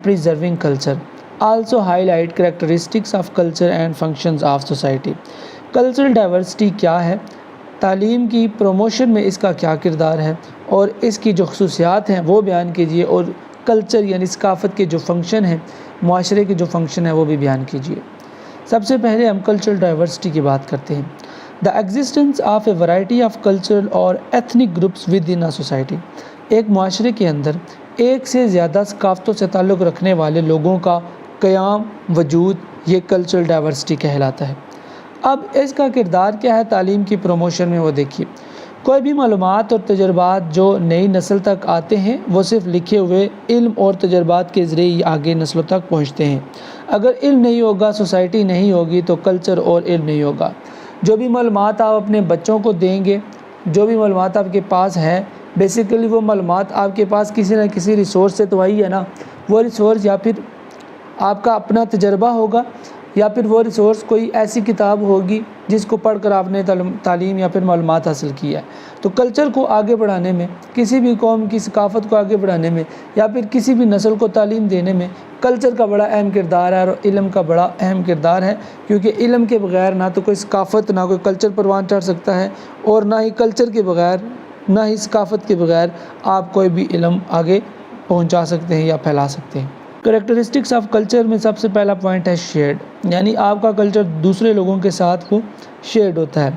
preserving culture. Also highlight characteristics of culture and functions of society. Cultural diversity کیا ہے، تعلیم کی promotion میں اس کا کیا کردار ہے اور اس کی جو خصوصیات ہیں وہ بیان کیجیے، اور کلچر یعنی ثقافت کے جو فنکشن ہیں، معاشرے کے جو فنکشن ہیں وہ بھی بیان کیجیے۔ سب سے پہلے ہم کلچرل ڈائیورسٹی کی بات کرتے ہیں۔ The existence of a variety of cultural اور ethnic groups within a society. ایک معاشرے کے اندر ایک سے زیادہ ثقافتوں سے تعلق رکھنے والے لوگوں کا قیام، وجود، یہ کلچرل ڈائیورسٹی کہلاتا ہے۔ اب اس کا کردار کیا ہے تعلیم کی پروموشن میں، وہ دیکھیے۔ کوئی بھی معلومات اور تجربات جو نئی نسل تک آتے ہیں وہ صرف لکھے ہوئے علم اور تجربات کے ذریعے آگے نسلوں تک پہنچتے ہیں۔ اگر علم نہیں ہوگا، سوسائٹی نہیں ہوگی، تو کلچر اور علم نہیں ہوگا۔ جو بھی معلومات آپ اپنے بچوں کو دیں گے، جو بھی معلومات آپ کے پاس ہے، بیسیکلی وہ معلومات آپ کے پاس کسی نہ کسی ریسورس سے تو آئی ہے نا۔ وہ ریسورس یا پھر آپ کا اپنا تجربہ ہوگا، یا پھر وہ ریسورس کوئی ایسی کتاب ہوگی جس کو پڑھ کر آپ نے تعلیم یا پھر معلومات حاصل کی ہے۔ تو کلچر کو آگے بڑھانے میں، کسی بھی قوم کی ثقافت کو آگے بڑھانے میں، یا پھر کسی بھی نسل کو تعلیم دینے میں کلچر کا بڑا اہم کردار ہے، اور علم کا بڑا اہم کردار ہے، کیونکہ علم کے بغیر نہ تو کوئی ثقافت، نہ کوئی کلچر پروان چڑھ سکتا ہے، اور نہ ہی کلچر کے بغیر، نہ ہی ثقافت کے بغیر آپ کوئی بھی علم آگے پہنچا سکتے ہیں یا پھیلا سکتے ہیں۔ کریکٹرسٹکس آف کلچر میں سب سے پہلا پوائنٹ ہے شیئرڈ، یعنی آپ کا کلچر دوسرے لوگوں کے ساتھ وہ شیئرڈ ہوتا ہے۔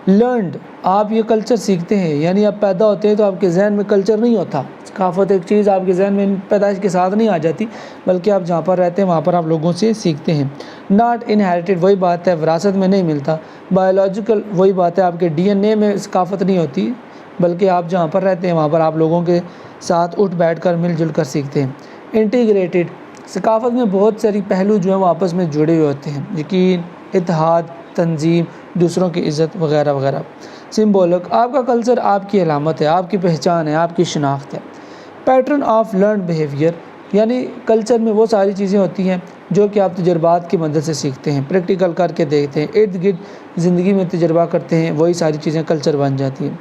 لرنڈ، آپ یہ کلچر سیکھتے ہیں، یعنی آپ پیدا ہوتے ہیں تو آپ کے ذہن میں کلچر نہیں ہوتا، ثقافت ایک چیز آپ کے ذہن میں پیدائش کے ساتھ نہیں آ جاتی، بلکہ آپ جہاں پر رہتے ہیں وہاں پر آپ لوگوں سے سیکھتے ہیں۔ ناٹ انہیریٹڈ، وہی بات ہے، وراثت میں نہیں ملتا۔ بایولوجیکل، وہی بات ہے، آپ کے ڈی این اے میں ثقافت نہیں ہوتی، بلکہ آپ جہاں پر رہتے ہیں وہاں پر آپ لوگوں کے ساتھ اٹھ بیٹھ کر مل جل کر سیکھتے ہیں۔ انٹیگریٹڈ، ثقافت میں بہت ساری پہلو جو ہیں وہ آپس میں جڑے ہوئے ہوتے ہیں، یقین، اتحاد، تنظیم، دوسروں کی عزت وغیرہ وغیرہ۔ سمبولک، آپ کا کلچر آپ کی علامت ہے، آپ کی پہچان ہے، آپ کی شناخت ہے۔ پیٹرن آف لرنڈ بیہیویئر، یعنی کلچر میں وہ ساری چیزیں ہوتی ہیں جو کہ آپ تجربات کی مدد سے سیکھتے ہیں، پریکٹیکل کر کے دیکھتے ہیں، ارد گرد زندگی میں تجربہ کرتے ہیں، وہی ساری چیزیں کلچر بن جاتی ہیں۔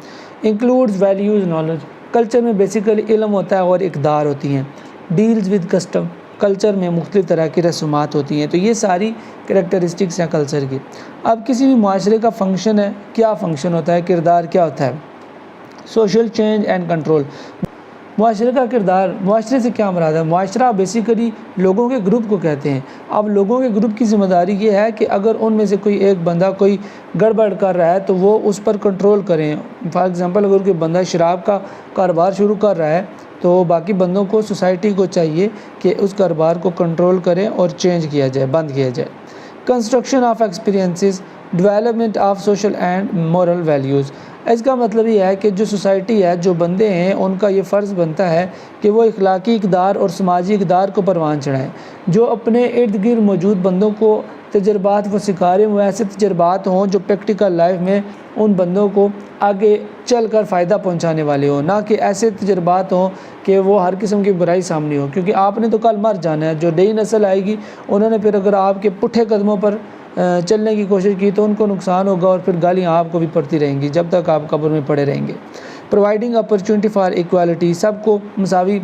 انکلوڈز ویلیوز نالج، کلچر میں بیسیکلی علم ہوتا ہے اور اقدار ہوتی ہیں۔ ڈیلز ود کسٹم، کلچر میں مختلف طرح کی رسومات ہوتی ہیں۔ تو یہ ساری کریکٹرسٹکس ہیں کلچر کی۔ اب کسی بھی معاشرے کا فنکشن ہے، کیا فنکشن ہوتا ہے، کردار کیا ہوتا ہے؟ سوشل چینج اینڈ کنٹرول، معاشرے کا کردار، معاشرے سے کیا مراد ہے؟ معاشرہ بیسیکلی لوگوں کے گروپ کو کہتے ہیں۔ اب لوگوں کے گروپ کی ذمہ داری یہ ہے کہ اگر ان میں سے کوئی ایک بندہ کوئی گڑبڑ کر رہا ہے تو وہ اس پر کنٹرول کریں۔ فار ایگزامپل، اگر کوئی بندہ شراب کا کاروبار شروع کر رہا ہے تو باقی بندوں کو، سوسائٹی کو چاہیے کہ اس کاروبار کو کنٹرول کریں اور چینج کیا جائے، بند کیا جائے۔ Construction of experiences, development of social and moral values, اس کا مطلب یہ ہے کہ جو سوسائٹی ہے، جو بندے ہیں، ان کا یہ فرض بنتا ہے کہ وہ اخلاقی اقدار اور سماجی اقدار کو پروان چڑھائیں۔ جو اپنے ارد گرد موجود بندوں کو تجربات وہ سکھا رہے ہیں، وہ ایسے تجربات ہوں جو پریکٹیکل لائف میں ان بندوں کو آگے چل کر فائدہ پہنچانے والے ہوں، نہ کہ ایسے تجربات ہوں کہ وہ ہر قسم کی برائی سامنے ہو، کیونکہ آپ نے تو کل مر جانا ہے۔ جو نئی نسل آئے گی، انہوں نے پھر اگر آپ کے پٹھے قدموں پر چلنے کی کوشش کی تو ان کو نقصان ہوگا، اور پھر گالیاں آپ کو بھی پڑتی رہیں گی جب تک آپ قبر میں پڑے رہیں گے۔ پرووائڈنگ اپرچونٹی فار ایکوالٹی، سب کو مساوی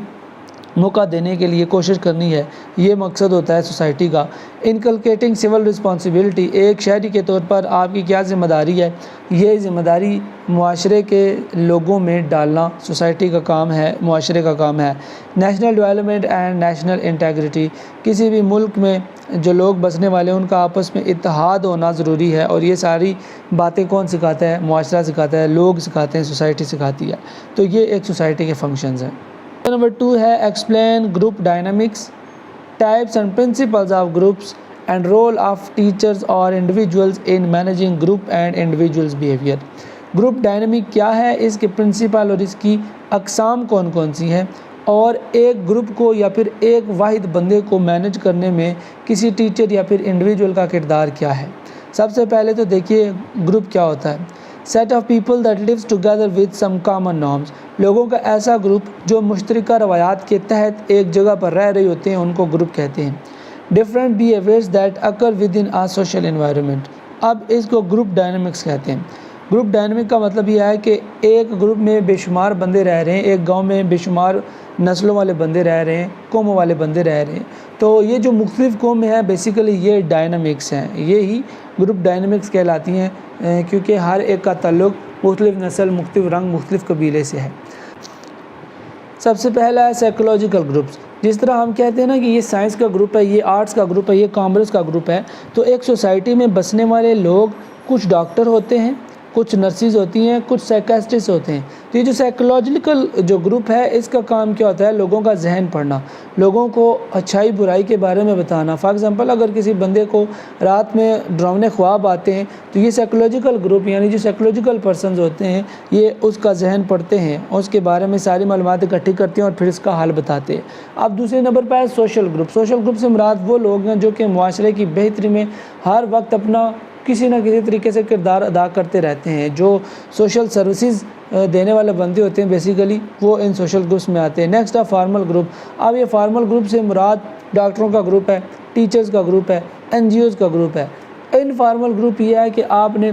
موقع دینے کے لیے کوشش کرنی ہے، یہ مقصد ہوتا ہے سوسائٹی کا۔ انکلکیٹنگ سول رسپانسبلٹی، ایک شہری کے طور پر آپ کی کیا ذمہ داری ہے؟ یہ ذمہ داری معاشرے کے لوگوں میں ڈالنا سوسائٹی کا کام ہے، معاشرے کا کام ہے۔ National development and national integrity, کسی بھی ملک میں جو لوگ بسنے والے ہیں ان کا آپس میں اتحاد ہونا ضروری ہے، اور یہ ساری باتیں کون سکھاتا ہے؟ معاشرہ سکھاتا ہے، لوگ سکھاتے ہیں، سوسائٹی سکھاتی ہے۔ تو یہ ایک سوسائٹی کے فنکشنز ہیں۔ نمبر 2 ہے explain group dynamics, types and principles of groups and role of teachers اور individuals in managing group and individuals behaviour. Group dynamic کیا ہے، اس کے پرنسپل اور اس کی اقسام کون کون سی ہیں، اور ایک گروپ کو یا پھر ایک واحد بندے کو مینیج کرنے میں کسی ٹیچر یا پھر انڈیویجول کا کردار کیا ہے۔ سب سے پہلے تو دیکھیے گروپ کیا ہوتا ہے۔ Set of people that lives together with some common norms, لوگوں کا ایسا گروپ جو مشترکہ روایات کے تحت ایک جگہ پر رہ رہے ہوتے ہیں، ان کو گروپ کہتے ہیں۔ Different behaviours that occur with in a social environment, اب اس کو گروپ ڈائنامکس کہتے ہیں۔ گروپ ڈائنمک کا مطلب یہ ہے کہ ایک گروپ میں بے شمار بندے رہ رہے ہیں، ایک گاؤں میں بے شمار نسلوں والے بندے رہ رہے ہیں، قوموں والے بندے رہ رہے ہیں، تو یہ جو مختلف قومیں ہیں بیسیکلی یہ ڈائنامکس ہیں، یہی گروپ ڈائنمکس کہلاتی ہیں، کیونکہ ہر ایک کا تعلق مختلف نسل، مختلف رنگ، مختلف قبیلے سے ہے۔ سب سے پہلا ہے سائیکولوجیکل گروپس۔ جس طرح ہم کہتے ہیں نا کہ یہ سائنس کا گروپ ہے، یہ آرٹس کا گروپ ہے، یہ کامرس کا گروپ ہے، تو ایک سوسائٹی میں بسنے والے لوگ کچھ ڈاکٹر ہوتے ہیں، کچھ نرسز ہوتی ہیں، کچھ سائیکسٹسٹ ہوتے ہیں۔ تو یہ جو سائیکولوجیکل جو گروپ ہے اس کا کام کیا ہوتا ہے؟ لوگوں کا ذہن پڑھنا، لوگوں کو اچھائی برائی کے بارے میں بتانا۔ فار ایگزامپل اگر کسی بندے کو رات میں ڈراؤنے خواب آتے ہیں تو یہ سائیکولوجیکل گروپ یعنی جو سائیکولوجیکل پرسنز ہوتے ہیں یہ اس کا ذہن پڑھتے ہیں، اس کے بارے میں ساری معلومات اکٹھی کرتے ہیں اور پھر اس کا حل بتاتے ہیں۔ اب دوسرے نمبر پر ہے سوشل گروپ۔ سوشل گروپ سے مراد وہ لوگ ہیں جو کہ معاشرے کی بہتری میں ہر وقت اپنا کسی نہ کسی طریقے سے کردار ادا کرتے رہتے ہیں، جو سوشل سروسز دینے والے بندے ہوتے ہیں بیسیکلی وہ ان سوشل گروپس میں آتے ہیں۔ نیکسٹ ہے فارمل گروپ۔ اب یہ فارمل گروپ سے مراد ڈاکٹروں کا گروپ ہے، ٹیچرز کا گروپ ہے، این جی اوز کا گروپ ہے۔ انفارمل گروپ یہ ہے کہ آپ نے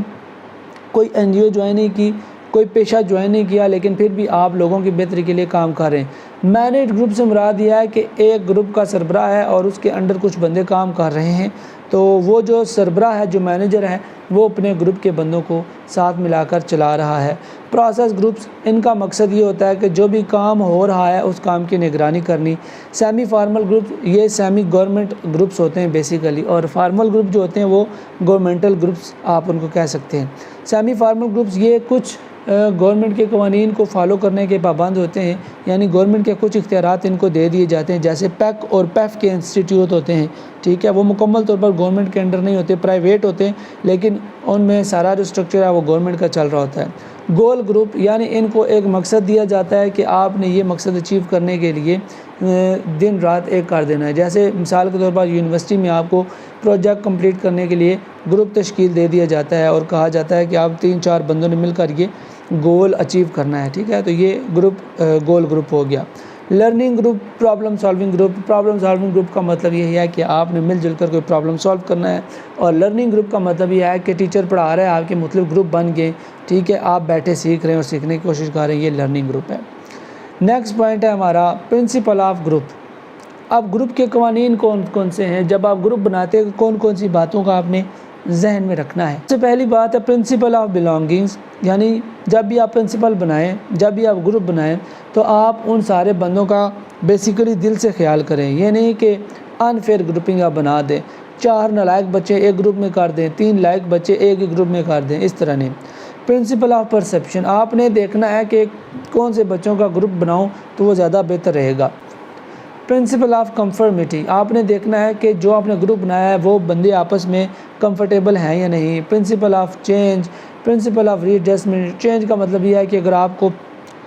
کوئی این جی او جوائن نہیں کی، کوئی پیشہ جوائن نہیں کیا، لیکن پھر بھی آپ لوگوں کی بہتری کے لیے کام کر رہے ہیں۔ مینیج گروپ سے مراد یہ ہے کہ ایک گروپ کا سربراہ ہے اور اس کے انڈر کچھ بندے کام کر رہے ہیں، تو وہ جو سربراہ ہے، جو مینیجر ہے، وہ اپنے گروپ کے بندوں کو ساتھ ملا کر چلا رہا ہے۔ پروسیس گروپس، ان کا مقصد یہ ہوتا ہے کہ جو بھی کام ہو رہا ہے اس کام کی نگرانی کرنی۔ سیمی فارمل گروپ، یہ سیمی گورنمنٹ گروپس ہوتے ہیں بیسیکلی، اور فارمل گروپ جو ہوتے ہیں وہ گورنمنٹل گروپس آپ ان کو کہہ سکتے ہیں۔ سیمی فارمل گروپس یہ کچھ گورنمنٹ کے قوانین کو فالو کرنے کے پابند ہوتے ہیں، یعنی گورنمنٹ کے کچھ اختیارات ان کو دے دیے جاتے ہیں، جیسے پیک اور پیف کے انسٹیٹیوٹ ہوتے ہیں، ٹھیک ہے، وہ مکمل طور پر گورنمنٹ کے انڈر نہیں ہوتے، پرائیویٹ ہوتے ہیں، لیکن ان میں سارا جو اسٹرکچر ہے وہ گورنمنٹ کا چل رہا ہوتا ہے۔ گول گروپ، یعنی ان کو ایک مقصد دیا جاتا ہے کہ آپ نے یہ مقصد اچیو کرنے کے لیے دن رات ایک کر دینا ہے۔ جیسے مثال کے طور پر یونیورسٹی میں آپ کو پروجیکٹ کمپلیٹ کرنے کے لیے گروپ تشکیل دے دیا جاتا ہے اور کہا جاتا ہے کہ آپ 3-4 بندوں نے مل کر یہ گول اچیو کرنا ہے، ٹھیک ہے، تو یہ گروپ گول گروپ ہو گیا۔ Learning group, problem solving group. Problem solving group کا مطلب یہی ہے کہ آپ نے مل جل کر کوئی پرابلم سالو کرنا ہے، اور لرننگ گروپ کا مطلب یہ ہے کہ ٹیچر پڑھا رہا ہے، آپ کے مختلف گروپ بن گئے، ٹھیک ہے، آپ بیٹھے سیکھ رہے ہیں اور سیکھنے کی کوشش کر رہے ہیں، یہ لرننگ گروپ ہے۔ نیکسٹ پوائنٹ ہے ہمارا پرنسپل آف گروپ۔ اب گروپ کے قوانین کون کون سے ہیں؟ جب آپ گروپ بناتے ہیں کون کون سی باتوں کا آپ نے ذہن میں رکھنا ہے؟ سب سے پہلی بات ہے پرنسپل آف بلانگنگز، یعنی جب بھی آپ پرنسپل بنائیں، جب بھی آپ گروپ بنائیں تو آپ ان سارے بندوں کا بیسیکلی دل سے خیال کریں، یہ نہیں کہ انفیئر گروپنگ آپ بنا دیں، 4 نالائق بچے ایک گروپ میں کر دیں، 3 لائق بچے ایک ہی گروپ میں کر دیں، اس طرح نہیں۔ پرنسپل آف پرسیپشن، آپ نے دیکھنا ہے کہ کون سے بچوں کا گروپ بناؤں تو وہ زیادہ بہتر رہے گا۔ پرنسپل آف کنفرمیٹی، آپ نے دیکھنا ہے کہ جو آپ نے گروپ بنایا ہے وہ بندے آپس میں کمفرٹیبل ہیں یا نہیں۔ Principle of change, principle of readjustment, change کا مطلب یہ ہے کہ اگر آپ کو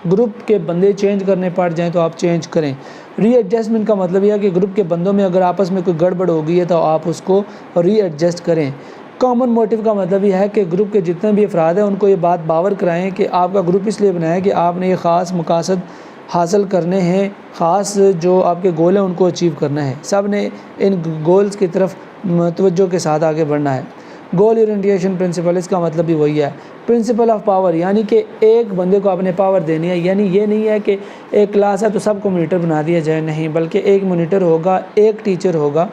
گروپ کے بندے چینج کرنے پڑ جائیں تو آپ چینج کریں۔ ری ایڈجسٹمنٹ کا مطلب یہ ہے کہ گروپ کے بندوں میں اگر آپس میں کوئی گڑبڑ ہو گئی ہے تو آپ اس کو ری ایڈجسٹ کریں۔ کامن موٹیو کا مطلب یہ ہے کہ گروپ کے جتنے بھی افراد ہیں ان کو یہ بات باور کرائیں کہ آپ کا گروپ اس لیے بنایا ہے کہ آپ نے یہ خاص مقاصد حاصل کرنے ہیں، خاص جو آپ کے گول ہیں ان کو اچیو کرنا ہے، سب نے ان گولز کی طرف توجہ کے ساتھ آگے بڑھنا ہے۔ گول اورینٹیشن پرنسپل، اس کا مطلب بھی وہی ہے۔ پرنسپل آف پاور، یعنی کہ ایک بندے کو آپ نے پاور دینی ہے، یعنی یہ نہیں ہے کہ ایک کلاس ہے تو سب کو مانیٹر بنا دیا جائے، نہیں، بلکہ ایک مانیٹر ہوگا، ایک ٹیچر ہوگا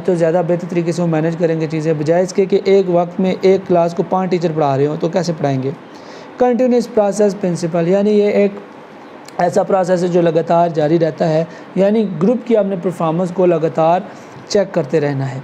تو زیادہ بہتر طریقے سے وہ مینیج کریں گے چیزیں، بجائے اس کے کہ ایک وقت میں ایک کلاس کو 5 ٹیچر پڑھا رہے ہوں تو کیسے پڑھائیں گے۔ کنٹینیوس پروسیس پرنسپل، یعنی یہ ایک ایسا پروسیس ہے جو لگاتار جاری رہتا ہے، یعنی گروپ کی اپنے پرفارمنس کو لگاتار چیک کرتے رہنا ہے۔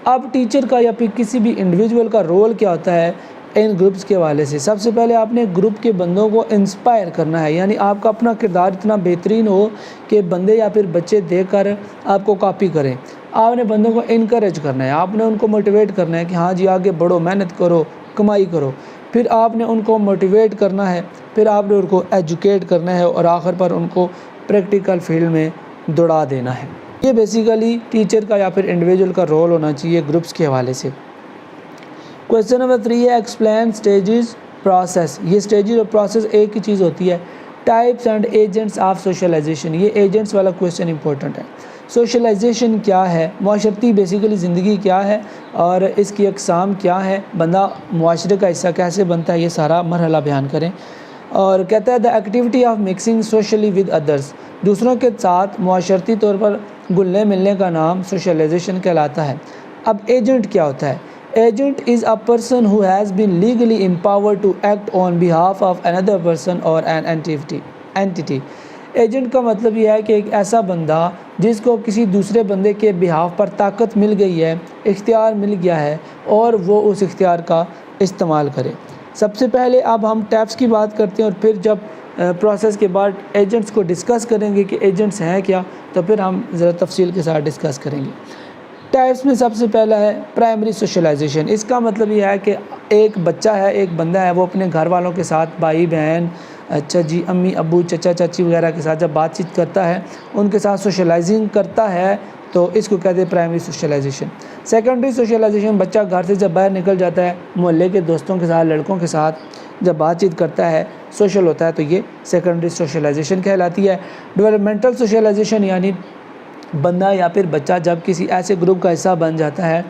اب ٹیچر کا یا پھر کسی بھی انڈیویجول کا رول کیا ہوتا ہے ان گروپس کے حوالے سے؟ سب سے پہلے آپ نے گروپ کے بندوں کو انسپائر کرنا ہے، یعنی آپ کا اپنا کردار اتنا بہترین ہو کہ بندے یا پھر بچے دیکھ کر آپ کو کاپی کریں۔ آپ نے بندوں کو انکریج کرنا ہے، آپ نے ان کو موٹیویٹ کرنا ہے کہ ہاں جی آگے بڑھو، محنت کرو، کمائی کرو۔ پھر آپ نے ان کو موٹیویٹ کرنا ہے، پھر آپ نے ان کو ایجوکیٹ کرنا ہے، اور آخر پر ان کو پریکٹیکل فیلڈ میں دوڑا دینا ہے۔ یہ بیسیکلی ٹیچر کا یا پھر انڈیویجول کا رول ہونا چاہیے گروپس کے حوالے سے۔ کویسچن نمبر 3 ہے ایکسپلین اسٹیجز پروسیس۔ یہ اسٹیجز اور پروسیس ایک ہی چیز ہوتی ہے۔ Types and agents of socialisation, یہ ایجنٹس والا کویسچن امپورٹنٹ ہے۔ سوشلائزیشن کیا ہے، معاشرتی بیسیکلی زندگی کیا ہے اور اس کی اقسام کیا ہے، بندہ معاشرے کا حصہ کیسے بنتا ہے، یہ سارا مرحلہ بیان کریں۔ اور کہتا ہے the activity of mixing socially with others, دوسروں کے ساتھ معاشرتی طور پر گلنے ملنے کا نام سوشلائزیشن کہلاتا ہے۔ اب ایجنٹ کیا ہوتا ہے؟ Agent is a person who has been legally empowered to act on behalf of another person اور an entity۔ ایجنٹ کا مطلب یہ ہے کہ ایک ایسا بندہ جس کو کسی دوسرے بندے کے بہاف پر طاقت مل گئی ہے، اختیار مل گیا ہے اور وہ اس اختیار کا استعمال کرے۔ سب سے پہلے اب ہم ٹیپس کی بات کرتے ہیں اور پھر جب پروسیس کے بعد ایجنٹس کو ڈسکس کریں گے کہ ایجنٹس ہیں کیا، تو پھر ہم ذرا تفصیل کے ساتھ ڈسکس کریں گے۔ ٹائپس میں سب سے پہلا ہے پرائمری سوشلائزیشن۔ اس کا مطلب یہ ہے کہ ایک بچہ ہے، ایک بندہ ہے، وہ اپنے گھر والوں کے ساتھ، بھائی بہن، امی ابو، چچا چاچی وغیرہ کے ساتھ جب بات چیت کرتا ہے، ان کے ساتھ سوشلائزنگ کرتا ہے، تو اس کو کہتے ہیں پرائمری سوشلائزیشن۔ سیکنڈری سوشلائزیشن، بچہ گھر سے جب باہر نکل جاتا ہے، محلے کے دوستوں کے ساتھ، لڑکوں کے ساتھ جب بات چیت کرتا ہے، سوشل ہوتا ہے، تو یہ سیکنڈری سوشلائزیشن کہلاتی ہے۔ ڈیولپمنٹل سوشلائزیشن یعنی بندہ یا پھر بچہ جب کسی ایسے گروپ کا حصہ بن جاتا ہے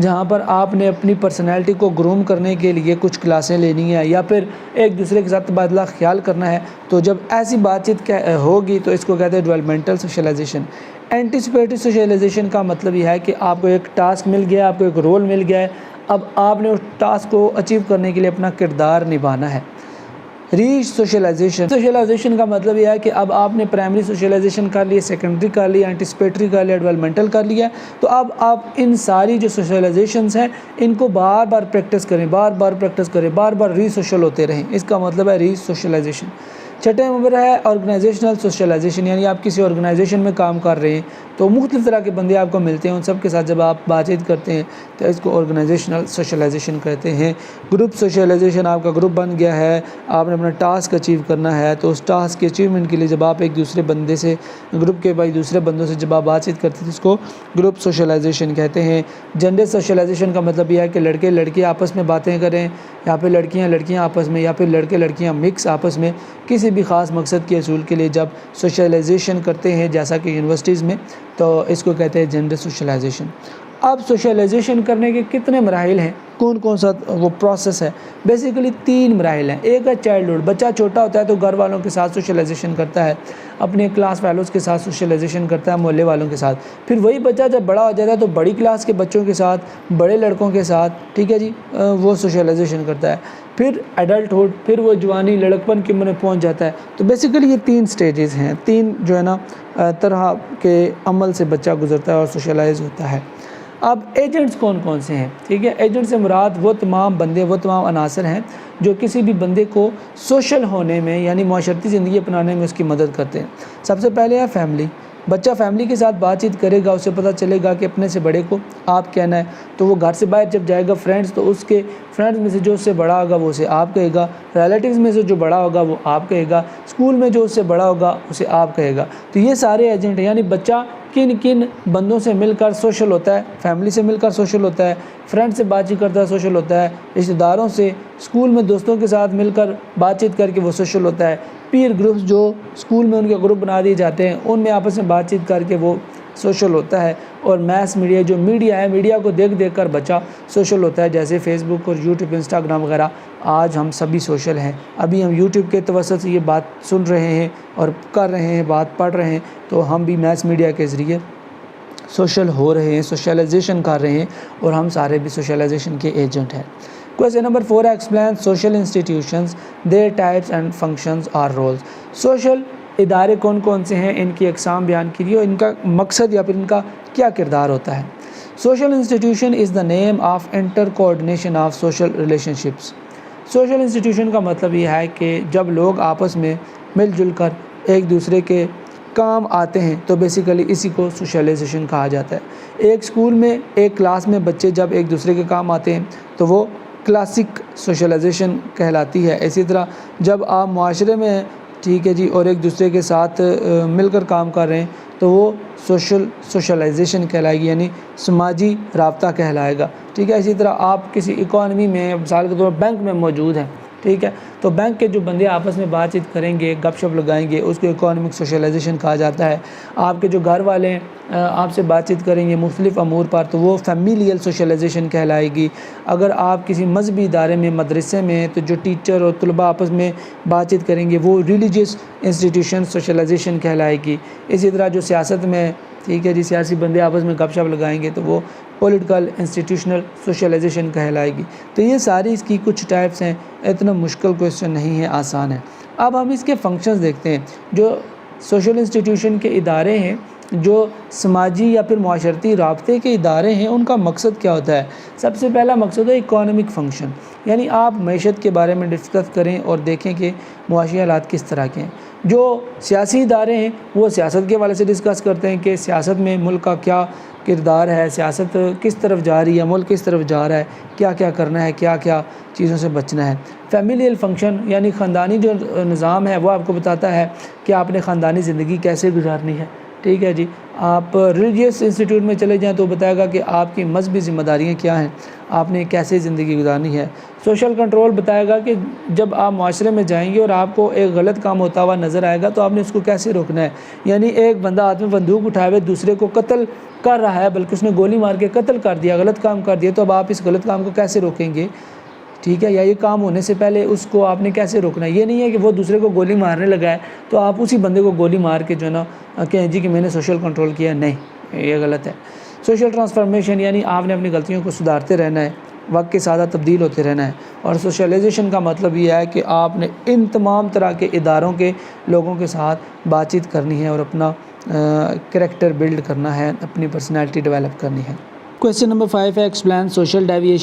جہاں پر آپ نے اپنی پرسنالٹی کو گروم کرنے کے لیے کچھ کلاسیں لینی ہے یا پھر ایک دوسرے کے ساتھ تبادلہ خیال کرنا ہے، تو جب ایسی بات چیت ہوگی تو اس کو کہتے ہیں ڈیولپمنٹل سوشلائزیشن۔ اینٹیسپیٹری سوشلائزیشن کا مطلب یہ ہے کہ آپ کو ایک ٹاسک مل گیا ہے، آپ کو ایک رول مل گیا ہے، اب آپ نے اس ٹاسک کو اچیو کرنے کے لیے اپنا کردار نبھانا ہے۔ ریچ سوشلائزیشن کا مطلب یہ ہے کہ اب آپ نے پرائمری سوشلائزیشن کر لی، سیکنڈری کر لی، اینٹیسپیٹری کر لیا، ڈیولپمنٹل کر لیا، تو اب آپ ان ساری جو سوشلائزیشنز ہیں ان کو بار بار پریکٹس کریں، بار بار ری سوشل ہوتے رہیں، اس کا مطلب ہے ری سوشلائزیشن۔ چھٹے نمبر ہے آرگنائزیشنل سوشلائزیشن، یعنی آپ کسی آرگنائزیشن میں کام کر رہے ہیں تو مختلف طرح کے بندے آپ کو ملتے ہیں، ان سب کے ساتھ جب آپ بات چیت کرتے ہیں تو اس کو آرگنائزیشنل سوشلائزیشن کہتے ہیں۔ گروپ سوشلائزیشن، آپ کا گروپ بن گیا ہے، آپ نے اپنا ٹاسک اچیو کرنا ہے، تو اس ٹاسک کے اچیومنٹ کے لیے جب آپ ایک دوسرے بندے سے، گروپ کے بھائی دوسرے بندوں سے جب آپ بات چیت کرتے ہیں تو اس کو گروپ سوشلائزیشن کہتے ہیں۔ جنڈر سوشلائزیشن کا مطلب یہ ہے کہ لڑکے لڑکیاں آپس میں باتیں کریں، یا پھر لڑکیاں آپس میں، یا پھر لڑکے لڑکیاں مکس آپس میں کسی بھی خاص مقصد کے حصول کے لیے جب سوشلائزیشن کرتے ہیں، جیسا کہ یونیورسٹیز میں، تو اس کو کہتے ہیں جنڈر سوشلائزیشن۔ اب سوشلائزیشن کرنے کے کتنے مراحل ہیں، کون سا وہ پروسیس ہے؟ بیسیکلی 3 مراحل ہیں۔ ایک ہے چائلڈہڈ، بچہ چھوٹا ہوتا ہے تو گھر والوں کے ساتھ سوشلائزیشن کرتا ہے، اپنے کلاس فیلوز کے ساتھ سوشلائزیشن کرتا ہے، محلے والوں کے ساتھ۔ پھر وہی بچہ جب بڑا ہو جاتا ہے تو بڑی کلاس کے بچوں کے ساتھ، بڑے لڑکوں کے ساتھ، ٹھیک ہے جی، وہ سوشلائزیشن کرتا ہے۔ پھر ایڈلٹہڈ، پھر وہ جوانی لڑکپن کی عمر میں پہنچ جاتا ہے۔ تو بیسیکلی یہ 3 سٹیجز ہیں، 3 جو ہے نا طرح کے عمل سے بچہ گزرتا ہے اور سوشلائز ہوتا ہے۔ اب ایجنٹس کون سے ہیں؟ ٹھیک ہے، ایجنٹ سے مراد وہ تمام بندے، وہ تمام عناصر ہیں جو کسی بھی بندے کو سوشل ہونے میں یعنی معاشرتی زندگی اپنانے میں اس کی مدد کرتے ہیں۔ سب سے پہلے ہے فیملی۔ بچہ فیملی کے ساتھ بات چیت کرے گا، اسے پتہ چلے گا کہ اپنے سے بڑے کو آپ کہنا ہے، تو وہ گھر سے باہر جب جائے گا فرینڈس، تو اس کے فرینڈس میں سے جو اس سے بڑا ہوگا وہ اسے آپ کہے گا، ریلیٹیوز میں سے جو بڑا ہوگا وہ آپ کہے گا، اسکول میں جو اس سے بڑا ہوگا اسے آپ کہے گا۔ تو یہ سارے ایجنٹ ہیں، یعنی بچہ کن بندوں سے مل کر سوشل ہوتا ہے؟ فیملی سے مل کر سوشل ہوتا ہے، فرینڈ سے بات چیت کرتا ہے، سوشل ہوتا ہے، رشتہ داروں سے، اسکول میں دوستوں کے ساتھ مل کر بات چیت کر کے وہ سوشل ہوتا ہے، پیر گروپس جو اسکول میں ان کے گروپ بنا دیے جاتے ہیں ان میں آپس میں بات چیت کر کے وہ سوشل ہوتا ہے، اور میس میڈیا جو میڈیا ہے، میڈیا کو دیکھ کر بچہ سوشل ہوتا ہے، جیسے فیس بک اور یوٹیوب، انسٹاگرام وغیرہ۔ آج ہم سبھی سوشل ہیں، ابھی ہم یوٹیوب کے توسط سے یہ بات سن رہے ہیں اور کر رہے ہیں، بات پڑھ رہے ہیں، تو ہم بھی میس میڈیا کے ذریعے سوشل ہو رہے ہیں، سوشلائزیشن کر رہے ہیں، اور ہم سارے بھی سوشلائزیشن کے ایجنٹ ہیں۔ Question number 4 explain social institutions, their types and functions اور رولز۔ سوشل ادارے کون سے ہیں، ان کی اقسام بیان کیجیے اور ان کا مقصد یا پھر ان کا کیا کردار ہوتا ہے۔ Social institution is the name of inter coordination of social relationships. Social institution کا مطلب یہ ہے کہ جب لوگ آپس میں مل جل کر ایک دوسرے کے کام آتے ہیں تو بیسیکلی اسی کو سوشلائزیشن کہا جاتا ہے۔ ایک اسکول میں، ایک کلاس میں بچے جب ایک دوسرے کے کام آتے ہیں تو وہ کلاسک سوشلائزیشن کہلاتی ہے۔ اسی طرح جب آپ معاشرے میں ہیں، ٹھیک ہے جی، اور ایک دوسرے کے ساتھ مل کر کام کر رہے ہیں تو وہ سوشلائزیشن کہلائے گی، یعنی سماجی رابطہ کہلائے گا، ٹھیک ہے۔ اسی طرح آپ کسی اکانومی میں، مثال کے طور پر بینک میں موجود ہیں، ٹھیک ہے، تو بینک کے جو بندے آپس میں بات چیت کریں گے، گپ شپ لگائیں گے، اس کو اکانومک سوشلائزیشن کہا جاتا ہے۔ آپ کے جو گھر والے ہیں آپ سے بات چیت کریں گے مختلف امور پر، تو وہ فیملیل سوشلائزیشن کہلائے گی۔ اگر آپ کسی مذہبی ادارے میں، مدرسے میں ہیں، تو جو ٹیچر اور طلباء آپس میں بات چیت کریں گے وہ ریلیجیس انسٹیٹیوشن سوشلائزیشن کہلائے گی۔ اسی طرح جو سیاست میں، ٹھیک ہے جی، سیاسی بندے آپس میں گپ شپ لگائیں گے تو وہ پولیٹیکل انسٹیٹیوشنل سوشلائزیشن کہلائے گی۔ تو یہ ساری اس کی کچھ ٹائپس ہیں، اتنا مشکل کویسچن نہیں ہے، آسان ہے۔ اب ہم اس کے فنکشنز دیکھتے ہیں۔ جو سوشل انسٹیٹیوشن کے ادارے ہیں، جو سماجی یا پھر معاشرتی رابطے کے ادارے ہیں، ان کا مقصد کیا ہوتا ہے؟ سب سے پہلا مقصد ہے اکانومک فنکشن، یعنی آپ معیشت کے بارے میں ڈسکس کریں اور دیکھیں کہ معاشی حالات کس طرح کے ہیں۔ جو سیاسی ادارے ہیں وہ سیاست کے حوالے سے ڈسکس کرتے ہیں کہ سیاست میں ملک کا کیا کردار ہے، سیاست کس طرف جا رہی ہے، ملک کس طرف جا رہا ہے، کیا کیا کرنا ہے، کیا کیا چیزوں سے بچنا ہے۔ فیملیل فنکشن یعنی خاندانی جو نظام ہے وہ آپ کو بتاتا ہے کہ آپ نے خاندانی زندگی کیسے گزارنی ہے، ٹھیک ہے جی۔ آپ ریلیجیس انسٹیٹیوٹ میں چلے جائیں تو بتائے گا کہ آپ کی مذہبی ذمہ داریاں کیا ہیں، آپ نے کیسے زندگی گزارنی ہے۔ سوشل کنٹرول بتائے گا کہ جب آپ معاشرے میں جائیں گے اور آپ کو ایک غلط کام ہوتا ہوا نظر آئے گا تو آپ نے اس کو کیسے روکنا ہے، یعنی ایک بندہ ہاتھ میں بندوق اٹھائے ہوئے دوسرے کو قتل کر رہا ہے، بلکہ اس نے گولی مار کے قتل کر دیا، غلط کام کر دیا، تو اب آپ اس غلط کام کو کیسے روکیں گے، ٹھیک ہے، یا یہ کام ہونے سے پہلے اس کو آپ نے کیسے روکنا ہے۔ یہ نہیں ہے کہ وہ دوسرے کو گولی مارنے لگا ہے تو آپ اسی بندے کو گولی مار کے جو ہے نا کہیں جی کہ میں نے سوشل کنٹرول کیا، نہیں، یہ غلط ہے۔ سوشل ٹرانسفارمیشن یعنی آپ نے اپنی غلطیوں کو سدھارتے رہنا ہے، وقت کے ساتھ تبدیل ہوتے رہنا ہے۔ اور سوشلائزیشن کا مطلب یہ ہے کہ آپ نے ان تمام طرح کے اداروں کے لوگوں کے ساتھ بات چیت کرنی ہے اور اپنا کریکٹر بلڈ کرنا ہے، اپنی پرسنالٹی ڈیولپ کرنی ہے۔ کویسچن نمبر 5 ہے ایکسپلین سوشل ڈیویشن